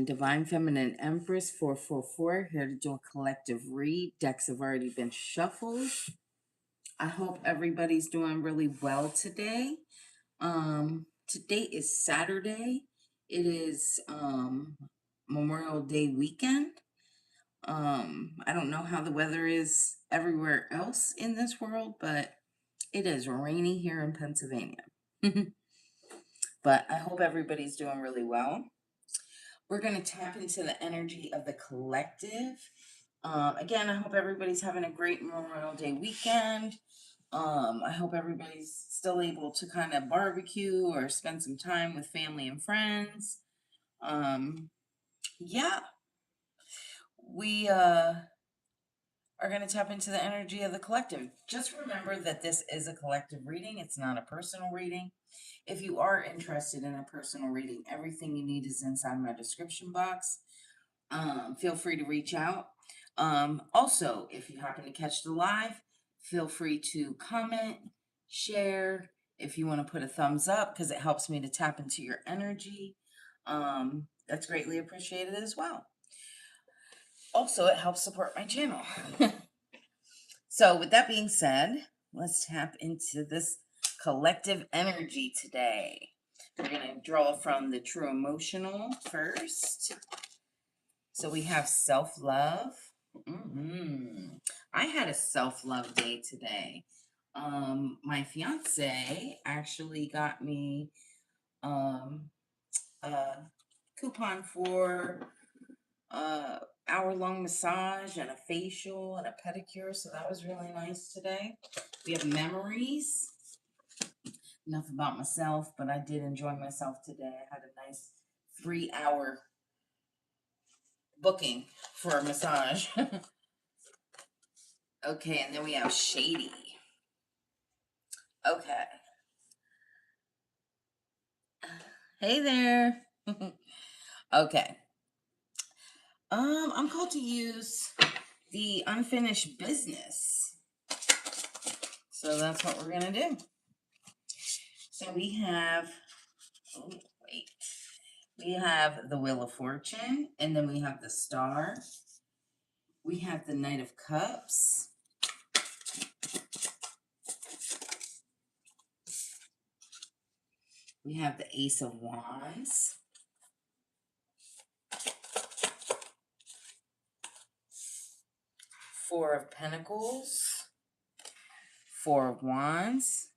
everyone. Divine Feminine Empress 444 here to do a collective read. Decks have already been shuffled. I hope everybody's doing really well today. Today is Saturday. It is Memorial Day weekend. I don't know how the weather is everywhere else in this world, but it is rainy here in Pennsylvania. But I hope everybody's doing really well. We're going to tap into the energy of the collective. Again, I hope everybody's having a great Memorial Day weekend. I hope everybody's still able to kind of barbecue or spend some time with family and friends. Yeah, we are going to tap into the energy of the collective. Just remember that this is a collective reading. It's not a personal reading. If you are interested in a personal reading, everything you need is inside my description box. Feel free to reach out. Also, if you happen to catch the live, feel free to comment, share, if you want to put a thumbs up, because it helps me to tap into your energy. That's greatly appreciated as well. Also, it helps support my channel. So with that being said, let's tap into this collective energy today. We're going to draw from the true emotional first. So we have self-love. I had a self-love day today. My fiance actually got me a coupon for hour-long massage and a facial and a pedicure, so that was really nice today. We have memories. Enough about myself, but I did enjoy myself today. I had a nice 3-hour booking for a massage. Okay, and then we have shady. Okay. Hey there. Okay. I'm called to use the unfinished business. So that's what we're gonna do. So we have, we have the Wheel of Fortune, and then we have the Star. We have the Knight of Cups. We have the Ace of Wands. Four of Pentacles. Four of Wands.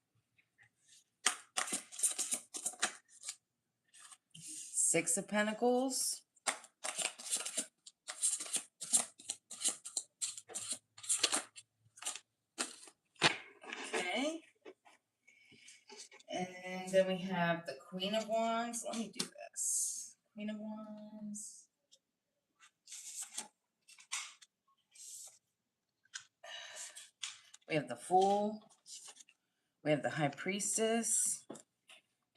Six of Pentacles. Okay. And then we have the Queen of Wands. Let me do this. Queen of Wands. We have the Fool. We have the High Priestess.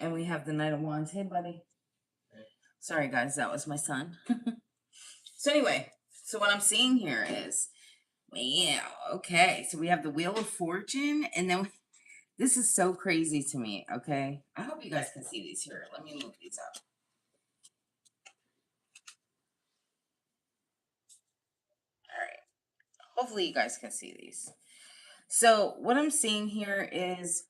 And we have the Knight of Wands. Hey, buddy. Sorry, guys. That was my son. So anyway, so what I'm seeing here is, wow, okay. So we have the Wheel of Fortune. And then this is so crazy to me, okay? I hope you guys can see these here. Let me move these up. All right. Hopefully you guys can see these. So what I'm seeing here is,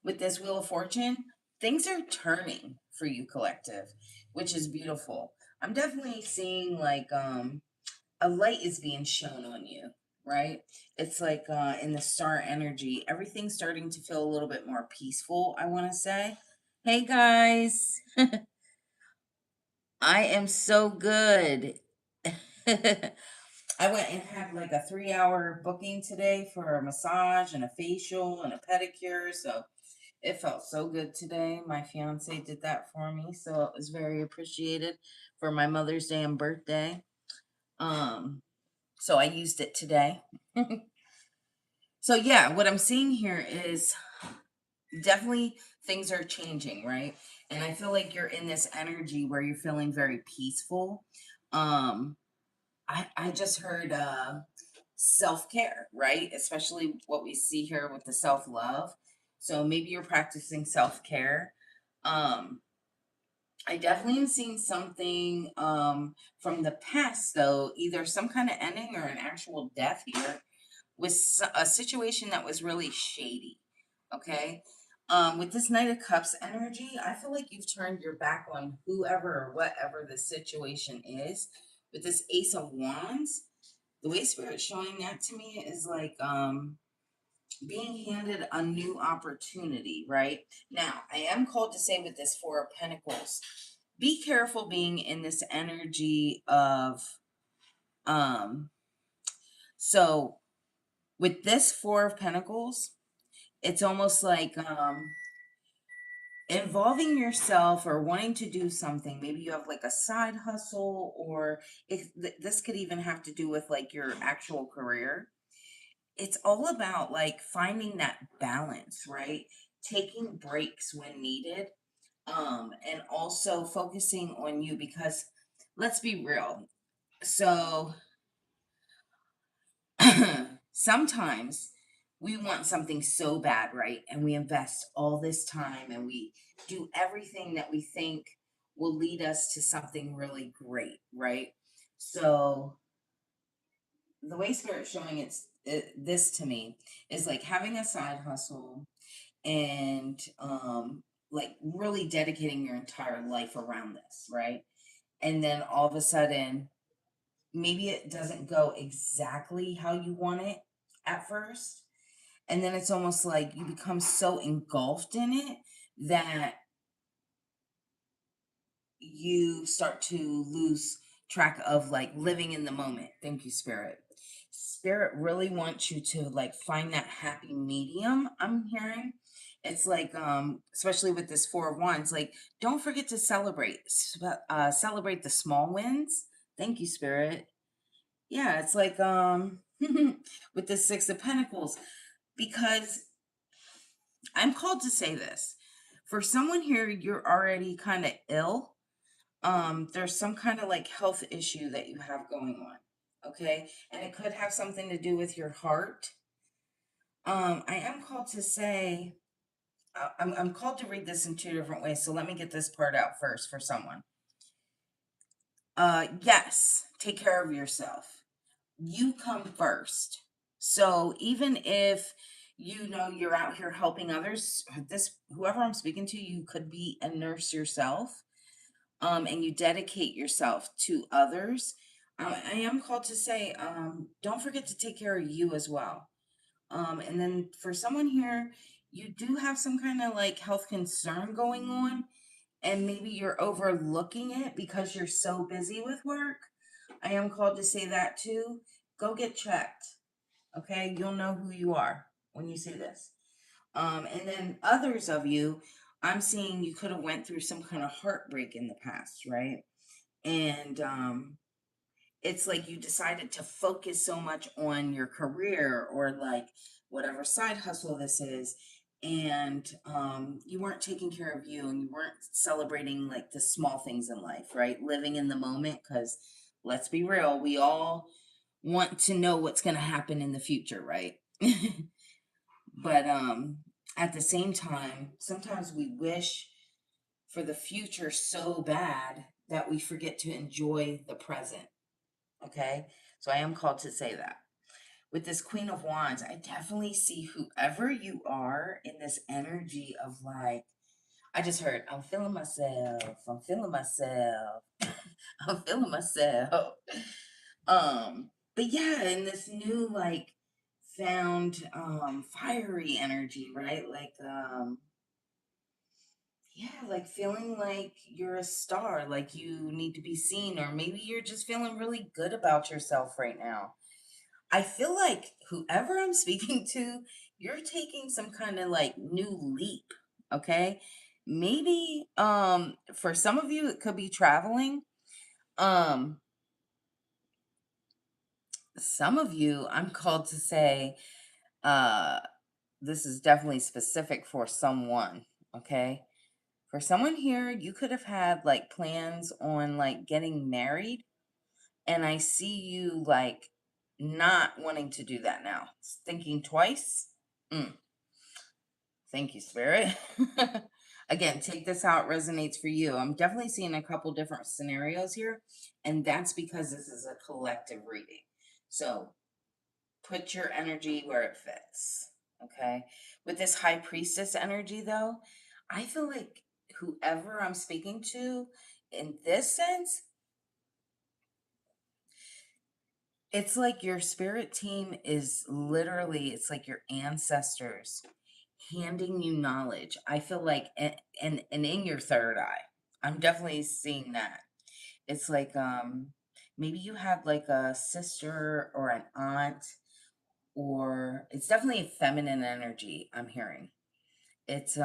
with this Wheel of Fortune, things are turning for you, collective, which is beautiful. I'm definitely seeing like a light is being shown on you, right? It's like in the star energy, everything's starting to feel a little bit more peaceful, I want to say. Hey guys. I am so good. I went and had like a 3-hour booking today for a massage and a facial and a pedicure. So it felt so good today. My fiance did that for me. So it was very appreciated for my Mother's Day and birthday. So I used it today. So yeah, what I'm seeing here is definitely things are changing, right? And I feel like you're in this energy where you're feeling very peaceful. I just heard self-care, right? Especially what we see here with the self-love. So maybe you're practicing self-care. I definitely am seeing something from the past though, either some kind of ending or an actual death here with a situation that was really shady. Okay. With this Knight of Cups energy, I feel like you've turned your back on whoever or whatever the situation is. With this Ace of Wands, the way Spirit's showing that to me is like being handed a new opportunity, right? Now, I am called to say with this Four of Pentacles, be careful being in this energy of um so with this Four of Pentacles, it's almost like involving yourself or wanting to do something. Maybe you have like a side hustle, or this could even have to do with like your actual career. It's all about like finding that balance, right? Taking breaks when needed, and also focusing on you, because let's be real. So sometimes we want something so bad, right? And we invest all this time and we do everything that we think will lead us to something really great, right? So the way Spirit's showing this to me is like having a side hustle and like really dedicating your entire life around this, right? And then all of a sudden maybe it doesn't go exactly how you want it at first. And then it's almost like you become so engulfed in it that you start to lose track of like living in the moment. Thank you, Spirit. Spirit really wants you to like find that happy medium, I'm hearing. It's like especially with this Four of Wands, like don't forget to celebrate the small wins. Thank you, Spirit. Yeah, it's like with the Six of Pentacles, because I'm called to say this. For someone here, you're already kind of ill. There's some kind of like health issue that you have going on. Okay? And it could have something to do with your heart. I am called to say I'm called to read this in two different ways. So let me get this part out first for someone. Yes, take care of yourself. You come first. So even if you know you're out here helping others, this whoever I'm speaking to, you could be a nurse yourself, and you dedicate yourself to others. I am called to say, don't forget to take care of you as well. And then for someone here, you do have some kind of like health concern going on, and maybe you're overlooking it because you're so busy with work. I am called to say that too. Go get checked. Okay, you'll know who you are when you see this. And then others of you, I'm seeing you could have went through some kind of heartbreak in the past, right? And it's like you decided to focus so much on your career or like whatever side hustle this is, and you weren't taking care of you, and you weren't celebrating like the small things in life, right? Living in the moment, because let's be real, we all want to know what's going to happen in the future, right? But at the same time, sometimes we wish for the future so bad that we forget to enjoy the present. Okay, so I am called to say that. With this Queen of Wands, I definitely see whoever you are in this energy of like, I just heard, I'm feeling myself, I'm feeling myself, I'm feeling myself. But yeah, in this new like found fiery energy, right? Like yeah, like feeling like you're a star, like you need to be seen, or maybe you're just feeling really good about yourself right now. I feel like whoever I'm speaking to, you're taking some kind of like new leap, okay? Maybe for some of you it could be traveling. Um some of you I'm called to say uh this is definitely specific for someone, okay? For someone here, you could have had like plans on like getting married, and I see you like not wanting to do that now. Thinking twice. Mm, thank you, Spirit. Again, take this how it resonates for you. I'm definitely seeing a couple different scenarios here, and that's because this is a collective reading. So put your energy where it fits. Okay. With this high priestess energy, though, I feel like whoever I'm speaking to in this sense, it's like your spirit team is literally, it's like your ancestors handing you knowledge. I feel like, and in your third eye, I'm definitely seeing that. It's like, maybe you had like a sister or an aunt, or it's definitely a feminine energy I'm hearing. It's,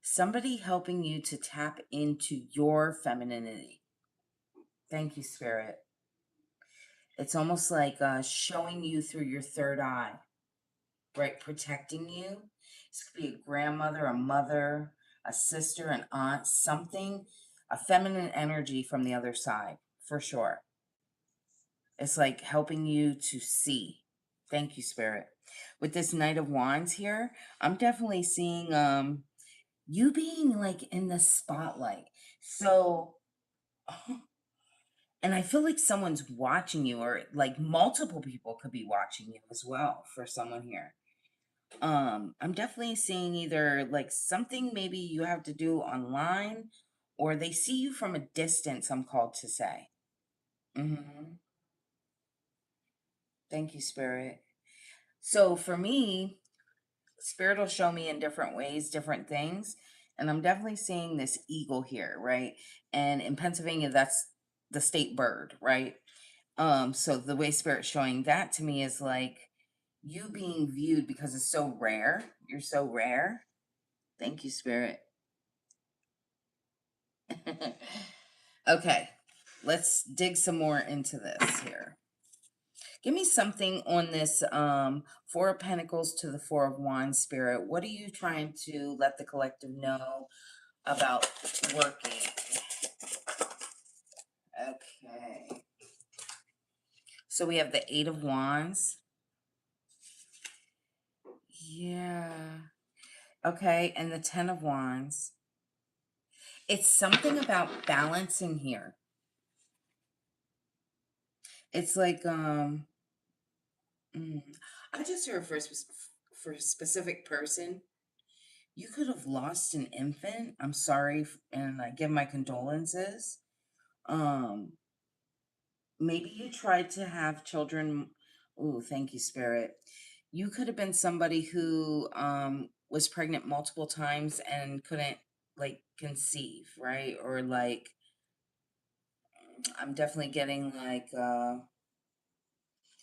somebody helping you to tap into your femininity. Thank you, Spirit. It's almost like showing you through your third eye, right? Protecting you. This could be a grandmother, a mother, a sister, an aunt, something, a feminine energy from the other side, for sure. It's like helping you to see. Thank you, Spirit. With this Knight of Wands here, I'm definitely seeing you being like in the spotlight. So, and I feel like someone's watching you, or like multiple people could be watching you as well for someone here. I'm definitely seeing either like something maybe you have to do online, or they see you from a distance, I'm called to say. Thank you, Spirit. So for me, Spirit will show me in different ways, different things. And I'm definitely seeing this eagle here, right? And in Pennsylvania, that's the state bird, right? So the way Spirit's showing that to me is like you being viewed because it's so rare. You're so rare. Thank you, Spirit. Okay, let's dig some more into this here. Give me something on this Four of Pentacles to the Four of Wands, Spirit. What are you trying to let the collective know about working? Okay. So we have the Eight of Wands. Yeah. Okay, and the Ten of Wands. It's something about balancing here. It's like I just heard for a specific person, you could have lost an infant. I'm sorry, and I give my condolences. Um, maybe you tried to have children. Oh, thank you, Spirit. You could have been somebody who was pregnant multiple times and couldn't like conceive, right? Or like I'm definitely getting like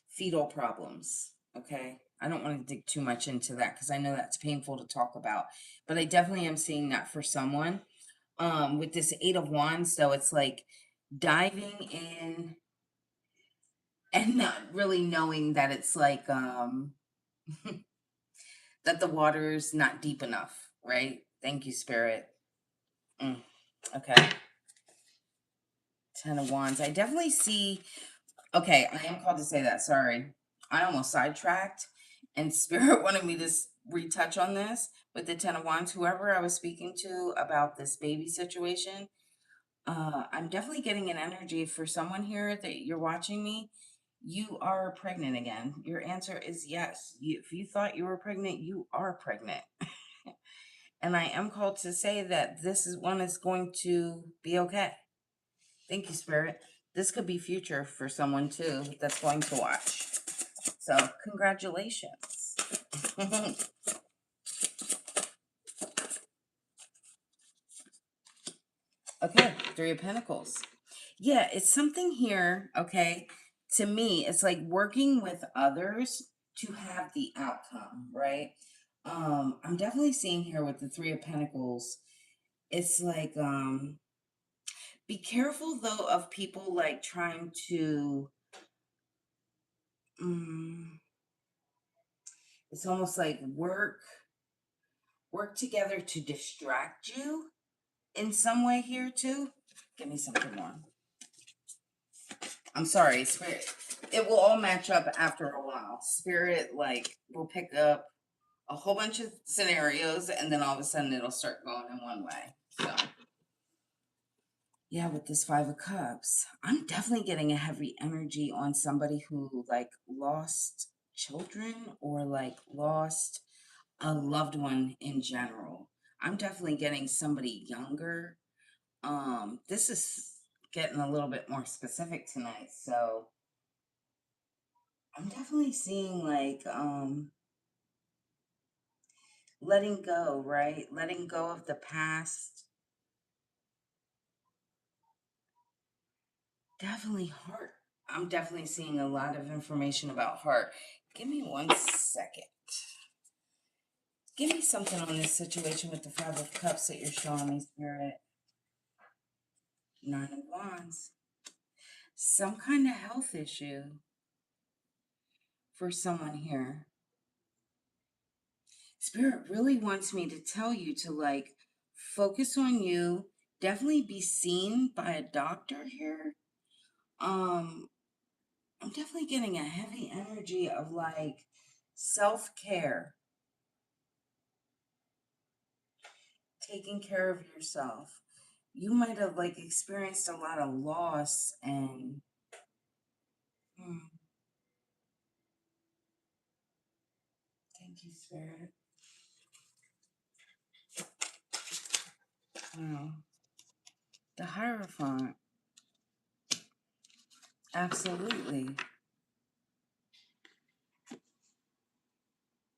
fetal problems. Okay. I don't want to dig too much into that because I know that's painful to talk about, but I definitely am seeing that for someone. With this Eight of Wands, though, it's like diving in and not really knowing that it's like that the water's not deep enough, right? Thank you, Spirit. Okay. Ten of Wands. I definitely see. Okay, I am called to say that. Sorry. I almost sidetracked, and Spirit wanted me to retouch on this with the Ten of Wands. Whoever I was speaking to about this baby situation, I'm definitely getting an energy for someone here that you're watching me. You are pregnant again. Your answer is yes. If you thought you were pregnant, you are pregnant. And I am called to say that this is one is going to be okay. Thank you, Spirit. This could be future for someone too that's going to watch. So, congratulations. Okay, Three of Pentacles. Yeah, it's something here, okay? To me, it's like working with others to have the outcome, right? I'm definitely seeing here with the Three of Pentacles, it's like be careful though of people like trying to it's almost like work together to distract you in some way here too. Give me something more. I'm sorry, Spirit. It will all match up after a while. Spirit, like, will pick up. a whole bunch of scenarios, and then all of a sudden it'll start going in one way. So, yeah, with this Five of Cups, I'm definitely getting a heavy energy on somebody who like lost children or like lost a loved one in general. I'm definitely getting somebody younger. This is getting a little bit more specific tonight, so I'm definitely seeing like letting go, right? Letting go of the past. Definitely heart. I'm definitely seeing a lot of information about heart. Give me 1 second. Give me something on this situation with the Five of Cups that you're showing me, Spirit. Nine of Wands. Some kind of health issue for someone here. Spirit really wants me to tell you to like focus on you. Definitely be seen by a doctor here. I'm definitely getting a heavy energy of like self-care, taking care of yourself. You might have like experienced a lot of loss and hmm, thank you, Spirit. Wow. The Hierophant. Absolutely.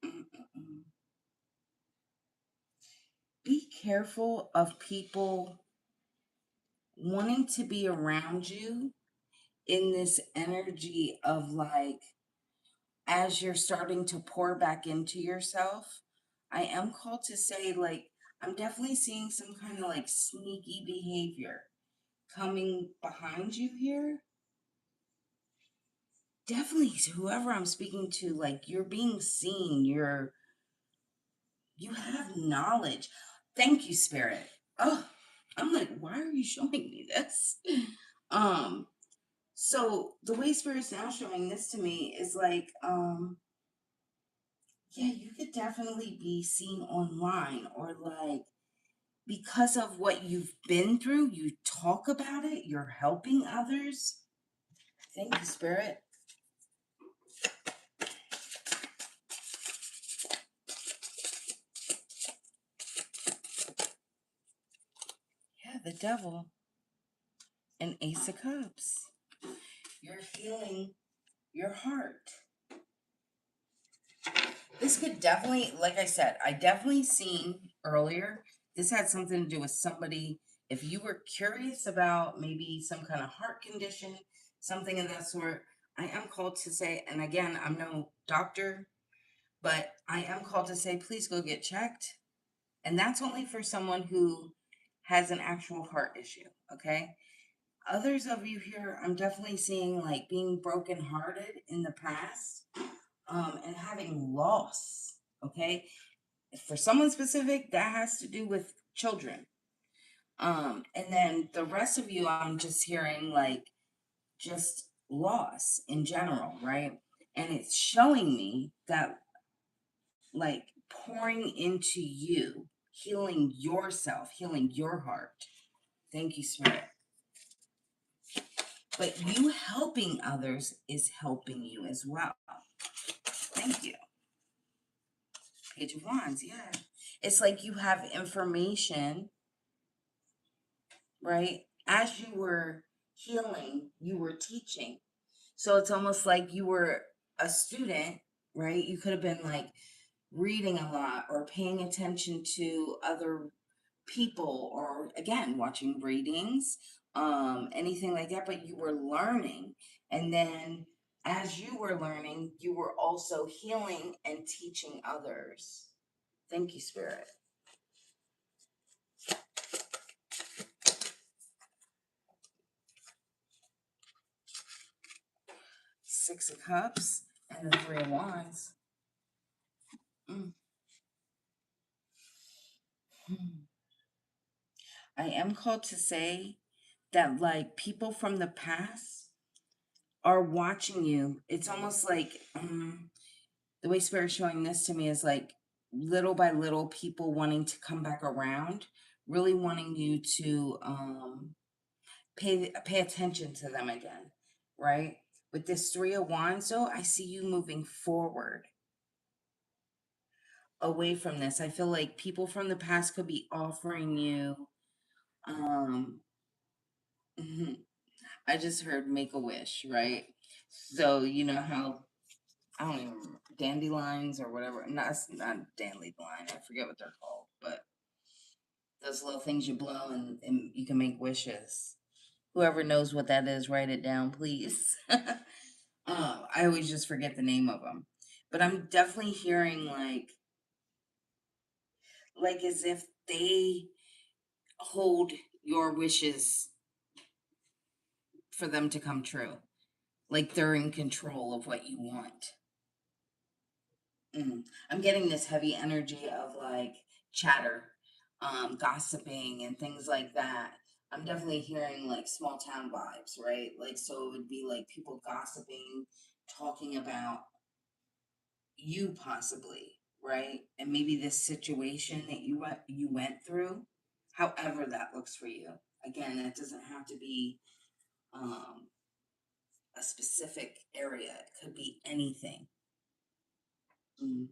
Mm-mm-mm. Be careful of people wanting to be around you in this energy of like, as you're starting to pour back into yourself, I am called to say, like, I'm definitely seeing some kind of like sneaky behavior coming behind you here. Definitely, whoever I'm speaking to, like, you're being seen, you have knowledge. Thank you, Spirit. Oh, I'm like, why are you showing me this? Um, so the way Spirit's now showing this to me is like, yeah, you could definitely be seen online or like because of what you've been through, you talk about it, you're helping others. Thank you, Spirit. Yeah, the devil, an Ace of Cups. You're healing your heart. This could definitely, like I said, I definitely seen earlier, this had something to do with somebody. If you were curious about maybe some kind of heart condition, something of that sort, I am called to say, and again, I'm no doctor, but I am called to say, please go get checked. And that's only for someone who has an actual heart issue, okay? Others of you here, I'm definitely seeing like being brokenhearted in the past, and having loss, okay? For someone specific, that has to do with children. And then the rest of you, I'm just hearing like just loss in general, right? And it's showing me that like pouring into you, healing yourself, healing your heart. Thank you, Spirit. But you helping others is helping you as well. Thank you. Page of Wands, yeah. It's like you have information, right? As you were healing, you were teaching. So it's almost like you were a student, right? You could have been like reading a lot or paying attention to other people or again watching readings, anything like that, but you were learning. And then as you were learning, you were also healing and teaching others. Thank you, Spirit. Six of Cups and the Three of Wands. Mm. I am called to say that like people from the past are watching you. It's almost like the way Spirit's showing this to me is like little by little, people wanting to come back around, really wanting you to pay attention to them again, right? With this 3 of Wands, though, I see you moving forward away from this. I feel like people from the past could be offering you, um, I just heard make a wish, right? So, you know how, I don't even remember, dandelions or whatever. Not, it's not dandelion, I forget what they're called, but those little things you blow and you can make wishes. Whoever knows what that is, write it down, please. I always just forget the name of them. But I'm definitely hearing like as if they hold your wishes for them to come true. Like they're in control of what you want. I'm getting this heavy energy of like chatter, gossiping and things like that. I'm definitely hearing like small town vibes, right? Like, so it would be like people gossiping, talking about you possibly, right? And maybe this situation that you went through, however that looks for you. Again, that doesn't have to be um, a specific area. It could be anything. Mm.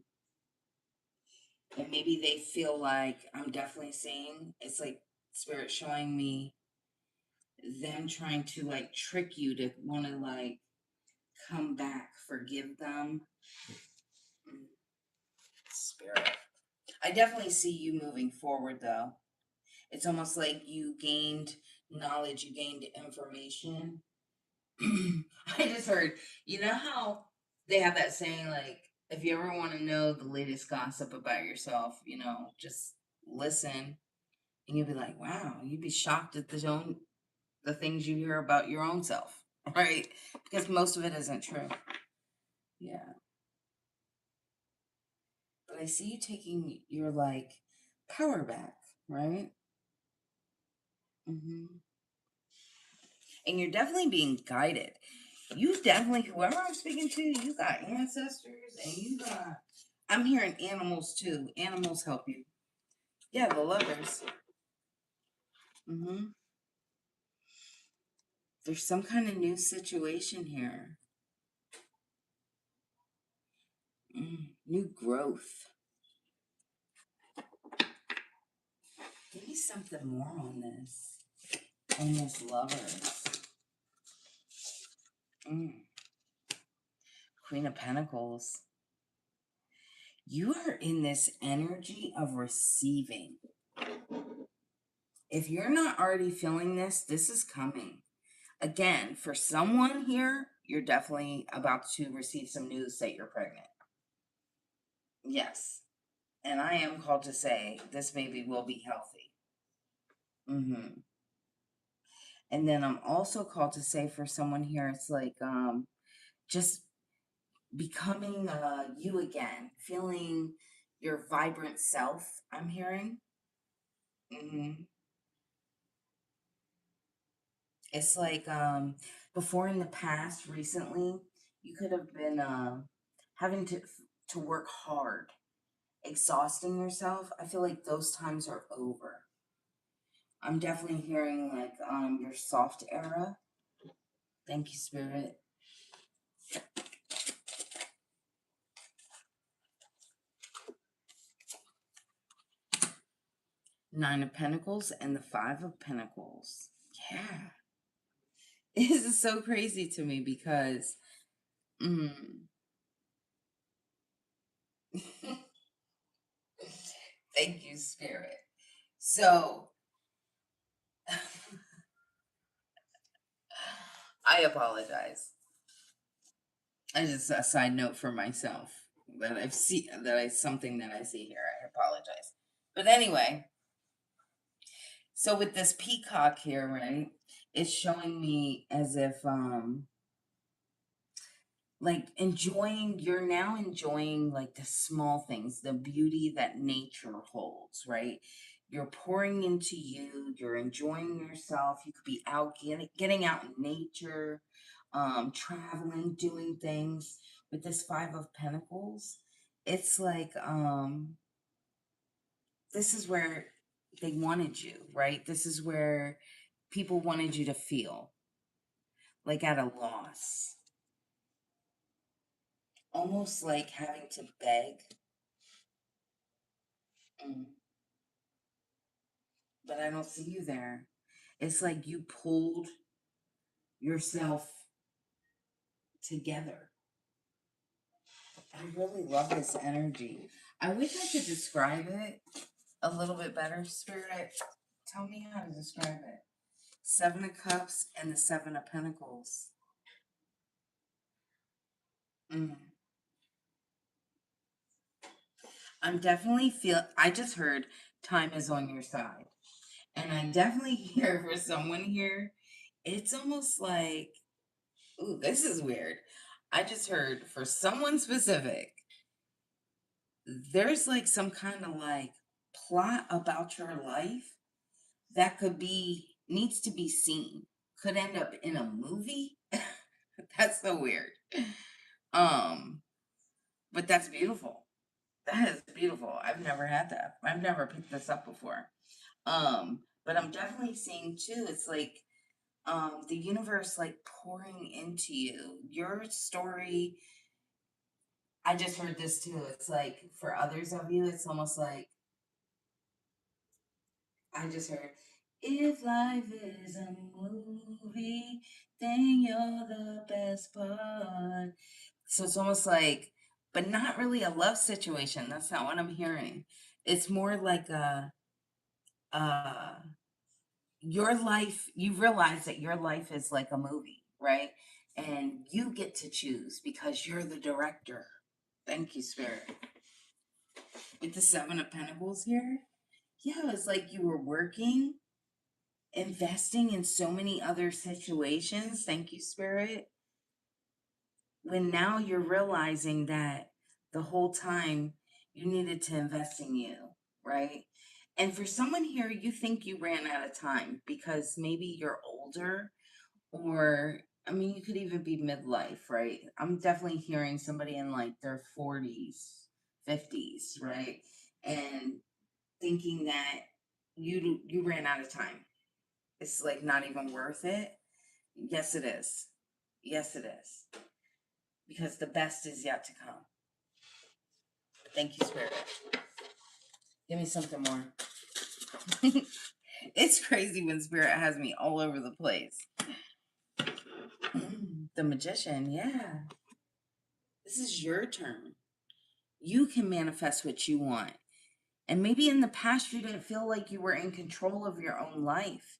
And maybe they feel like I'm definitely seeing it's like spirit showing me them trying to like trick you to want to like come back, forgive them. Mm, Spirit. I definitely see you moving forward though. It's almost like you gained knowledge, you gained information. I just heard, you know how they have that saying, like, if you ever want to know the latest gossip about yourself, just listen, and you'll be like, wow, you'd be shocked at the things you hear about your own self, right? Because most of it isn't true. Yeah. But I see you taking your like power back, right? hmm And you're definitely being guided. You definitely, whoever I'm speaking to, you got ancestors and you got, I'm hearing animals too. Animals help you. Yeah, the lovers. hmm There's some kind of new situation here. New growth. Give me something more on this. On this lovers. Mm. Queen of Pentacles. You are in this energy of receiving. If you're not already feeling this, this is coming. Again, for someone here, you're definitely about to receive some news that you're pregnant. Yes. And I am called to say this baby will be healthy. And then I'm also called to say for someone here, it's like just becoming you again, feeling your vibrant self, I'm hearing. hmm It's like before in the past, recently, you could have been having to work hard, exhausting yourself. I feel like those times are over. I'm definitely hearing like your soft era. Thank you, Spirit. 9 of Pentacles and the 5 of Pentacles. Yeah. This is so crazy to me because mm, thank you, Spirit. So I apologize. I just a side note for myself that something that I see here. I apologize. But anyway, so with this peacock here, right? It's showing me as if like you're now enjoying like the small things, the beauty that nature holds, right? You're pouring into you, you're enjoying yourself. You could be out getting out in nature, traveling, doing things. With this 5 of Pentacles, it's like this is where they wanted you, right? This is where people wanted you to feel like at a loss, almost like having to beg. Mm, but I don't see you there. It's like you pulled yourself together. I really love this energy. I wish I could describe it a little bit better. Spirit, tell me how to describe it. Seven of Cups and the Seven of Pentacles. Mm. I'm definitely I just heard time is on your side. And I definitely hear for someone here, it's almost like, ooh, this is weird. I just heard for someone specific, there's like some kind of like plot about your life that could be, needs to be seen, could end up in a movie. That's so weird. Um, but that's beautiful. That is beautiful. I've never had that. I've never picked this up before. But I'm definitely seeing too, it's like the universe like pouring into you. Your story, I just heard this too. It's like for others of you, it's almost like I just heard, if life is a movie, then you're the best part. So it's almost like, but not really a love situation. That's not what I'm hearing. It's more like uh, your life, you realize that your life is like a movie, right? And you get to choose because you're the director. Thank you, Spirit. With the Seven of Pentacles here, yeah, it's like you were working, investing in so many other situations. Thank you, Spirit. When now you're realizing that the whole time you needed to invest in you, right? And for someone here, you think you ran out of time because maybe you're older, or I mean, you could even be midlife, right? I'm definitely hearing somebody in like their 40s, 50s, right? And thinking that you ran out of time. It's like not even worth it. Yes, it is. Yes, it is. Because the best is yet to come. Thank you, Spirit. Give me something more. It's crazy when Spirit has me all over the place. The Magician, yeah. This is your turn. You can manifest what you want. And maybe in the past you didn't feel like you were in control of your own life.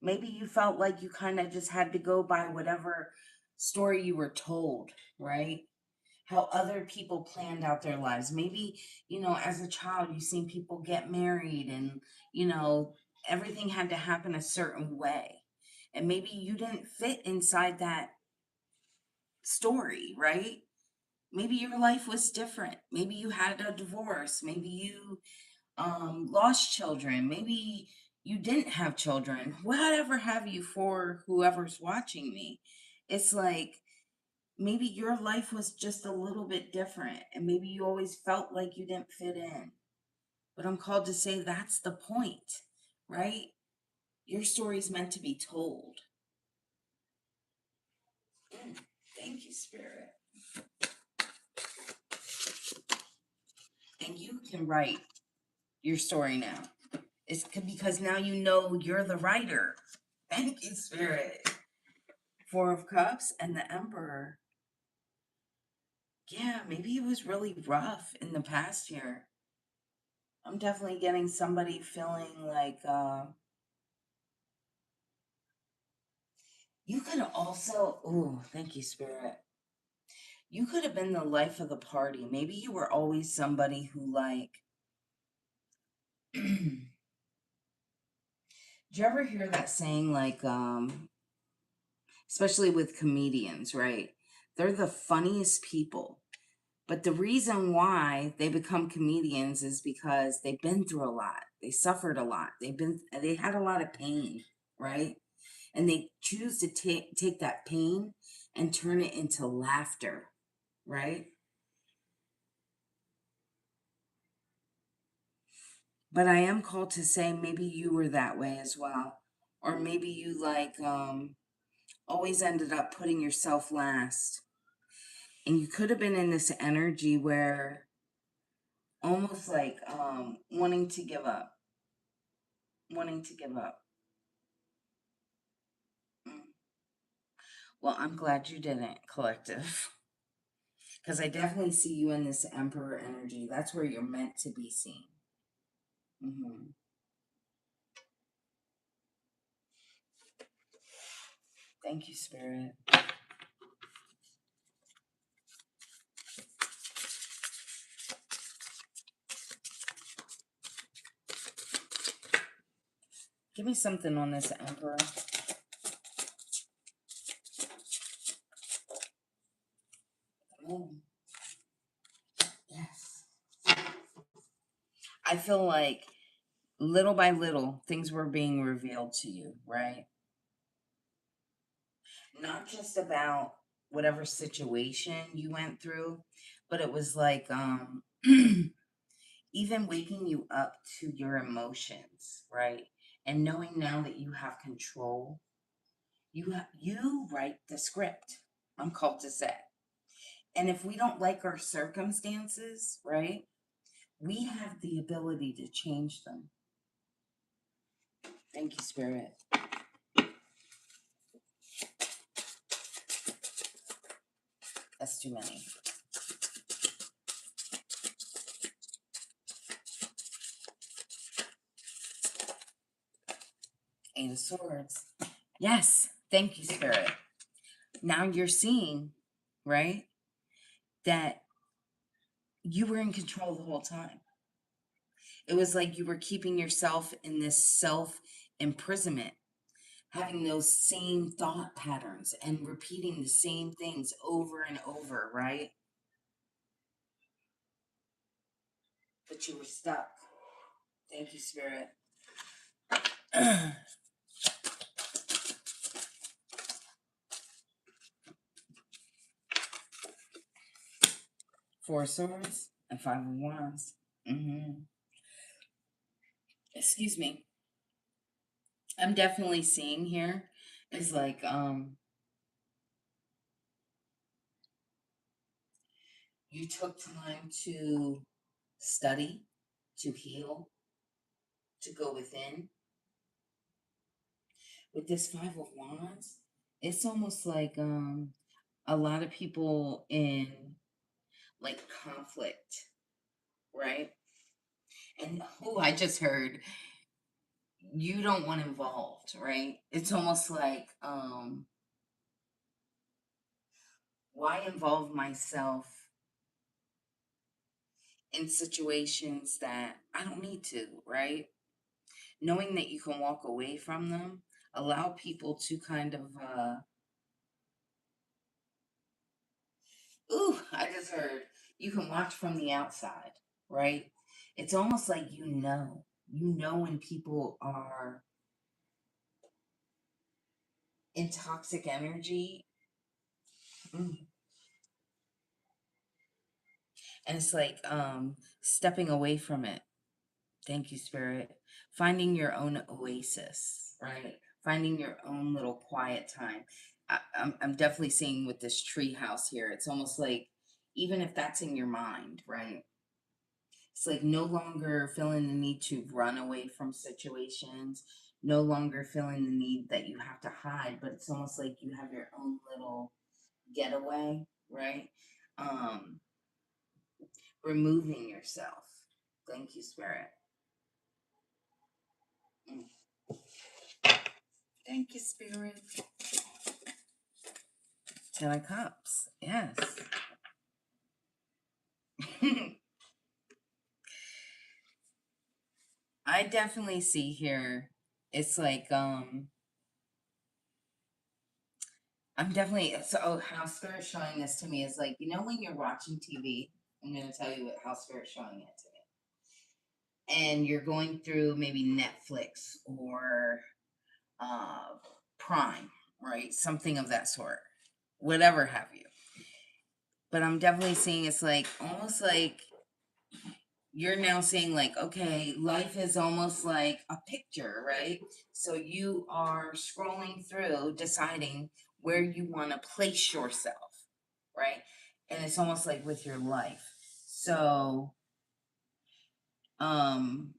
Maybe you felt like you kind of just had to go by whatever story you were told, right? How other people planned out their lives. Maybe, as a child, you've seen people get married and, everything had to happen a certain way. And maybe you didn't fit inside that story, right? Maybe your life was different. Maybe you had a divorce. Maybe you lost children. Maybe you didn't have children. Whatever have you, for whoever's watching me. It's like maybe your life was just a little bit different, and maybe you always felt like you didn't fit in. But I'm called to say that's the point, right? Your story's meant to be told. Thank you, Spirit. And you can write your story now. It's because now you know you're the writer. Thank you, Spirit. Four of Cups and the Emperor. Yeah, maybe it was really rough in the past year. I'm definitely getting somebody feeling like you could also, oh, thank you, Spirit. You could have been the life of the party. Maybe you were always somebody who like do you ever hear that saying like especially with comedians, right? They're the funniest people. But the reason why they become comedians is because they've been through a lot. They suffered a lot. They had a lot of pain, right? And they choose to take that pain and turn it into laughter, right? But I am called to say maybe you were that way as well. Or maybe you like always ended up putting yourself last. And you could have been in this energy where almost like wanting to give up. Wanting to give up. Mm. Well, I'm glad you didn't, collective. Because I definitely see you in this Emperor energy. That's where you're meant to be seen. Hmm. Thank you, Spirit. Give me something on this Emperor. Oh, yes. I feel like little by little, things were being revealed to you, right? Not just about whatever situation you went through, but it was like even waking you up to your emotions, right? And knowing now that you have control, you write the script. I'm called to say. And if we don't like our circumstances, right? We have the ability to change them. Thank you, Spirit. That's too many. Eight of Swords. Yes. Thank you, Spirit. Now you're seeing, right, that you were in control the whole time. It was like you were keeping yourself in this self imprisonment, having those same thought patterns and repeating the same things over and over, right? But you were stuck. Thank you, Spirit. Four of Swords and Five of Wands. Mm-hmm. Excuse me. I'm definitely seeing here is like you took time to study, to heal, to go within. With this Five of Wands, it's almost like a lot of people in like conflict, right? And oh, I just heard you don't want involved, right? It's almost like why involve myself in situations that I don't need to, right? Knowing that you can walk away from them, allow people to kind of ooh, I just heard you can watch from the outside, right? It's almost like you know when people are in toxic energy. Mm. And it's like stepping away from it. Thank you, Spirit. Finding your own oasis, right? Finding your own little quiet time. I'm definitely seeing with this tree house here, it's almost like even if that's in your mind, right? It's like no longer feeling the need to run away from situations, no longer feeling the need that you have to hide, but it's almost like you have your own little getaway, right? Um, Removing yourself. Thank you, Spirit. Mm. Thank you, Spirit. Ten of Cups. Yes. I definitely see here. It's like I'm definitely so how Spirit's showing this to me is like, you know, when you're watching TV, I'm gonna tell you how Spirit's showing it to me. And you're going through maybe Netflix or uh Prime, right? Something of that sort. Whatever have you. But I'm definitely seeing it's like almost like you're now saying like, okay, life is almost like a picture, right? So you are scrolling through, deciding where you want to place yourself, right? And it's almost like with your life. So, um,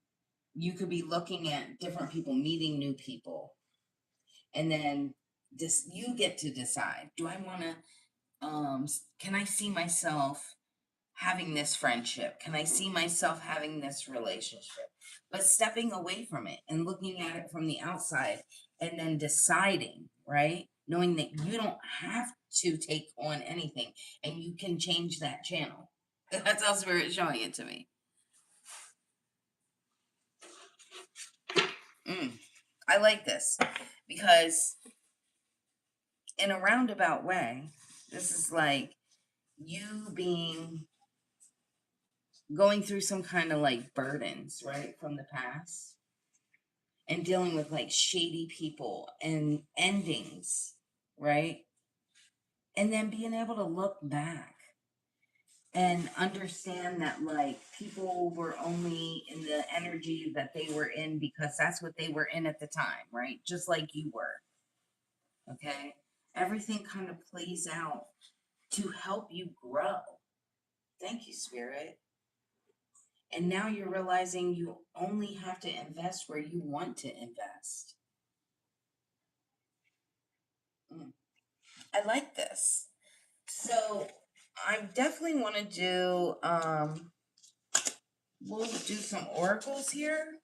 you could be looking at different people, meeting new people, and then this you get to decide, do I want to, can I see myself having this friendship? Can I see myself having this relationship? But stepping away from it and looking at it from the outside and then deciding, right? Knowing that you don't have to take on anything and you can change that channel. That's how Spirit's showing it to me. I like this because in a roundabout way, this is like you being going through some kind of like burdens, right, from the past and dealing with like shady people and endings, right? And then being able to look back and understand that like people were only in the energy that they were in because that's what they were in at the time, right? Just like you were. Okay? Everything kind of plays out to help you grow. Thank you, Spirit. And now you're realizing you only have to invest where you want to invest. I like this. So I definitely want to do, we'll do some oracles here.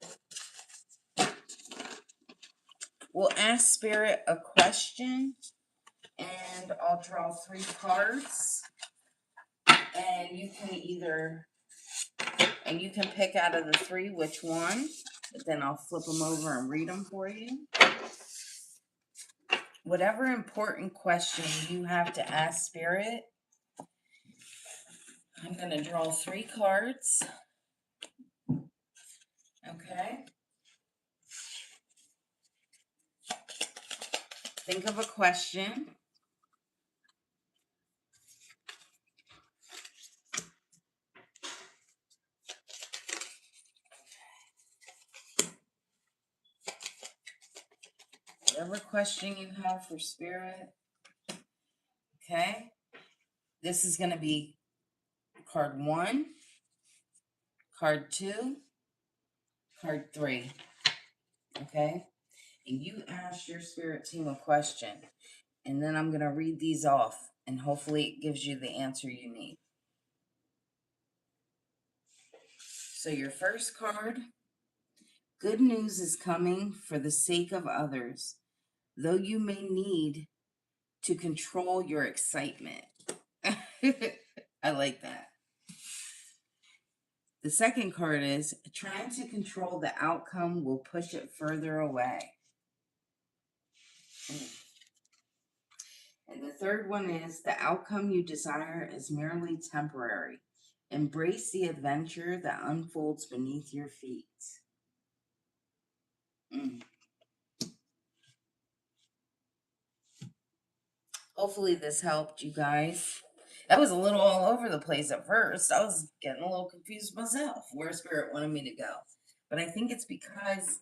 We'll ask Spirit a question and I'll draw 3 cards. And you can pick out of the 3 which one, but then I'll flip them over and read them for you. Whatever important question you have to ask Spirit, I'm going to draw 3 cards. Okay. Think of a question. Whatever question you have for Spirit. Okay. This is going to be card 1, card 2, card 3. Okay. And you ask your spirit team a question. And then I'm going to read these off. And hopefully it gives you the answer you need. So your first card. Good news is coming for the sake of others, though you may need to control your excitement. I like that. The second card is trying to control the outcome will push it further away. And the third one is the outcome you desire is merely temporary. Embrace the adventure that unfolds beneath your feet. Hopefully this helped you guys. That was a little all over the place at first. I was getting a little confused myself where Spirit wanted me to go. But I think it's because,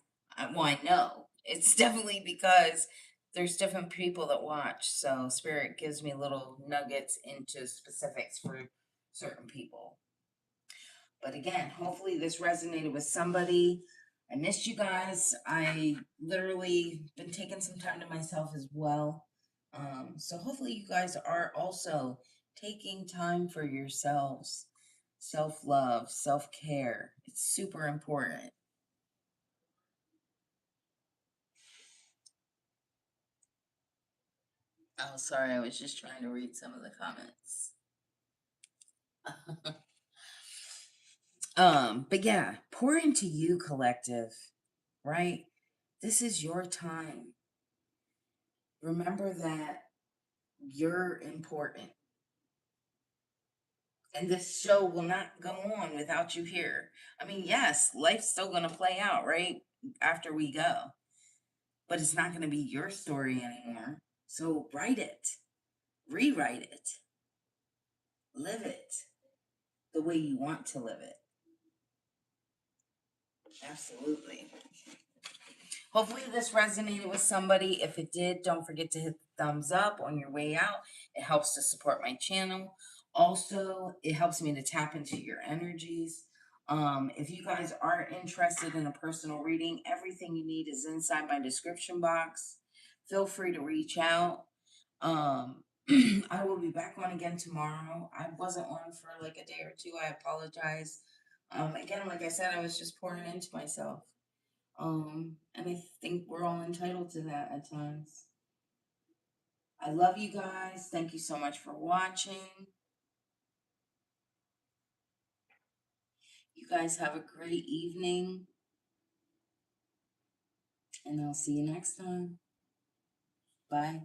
well, I know. It's definitely because there's different people that watch. So Spirit gives me little nuggets into specifics for certain people. But again, hopefully this resonated with somebody. I missed you guys. I literally been taking some time to myself as well. So hopefully you guys are also taking time for yourselves. Self-love, self-care. It's super important. Oh, sorry, I was just trying to read some of the comments. But yeah, pour into you, collective, right? This is your time. Remember that you're important. And this show will not go on without you here. I mean, yes, life's still going to play out, right? After we go. But it's not going to be your story anymore. So write it, rewrite it, live it the way you want to live it. Absolutely. Hopefully this resonated with somebody. If it did, don't forget to hit the thumbs up on your way out. It helps to support my channel. Also, it helps me to tap into your energies. If you guys are interested in a personal reading, everything you need is inside my description box. Feel free to reach out. Um, I will be back on again tomorrow. I wasn't on for like a day or two. I apologize. Again, like I said, I was just pouring into myself. And I think we're all entitled to that at times. I love you guys. Thank you so much for watching. You guys have a great evening, and I'll see you next time. Bye.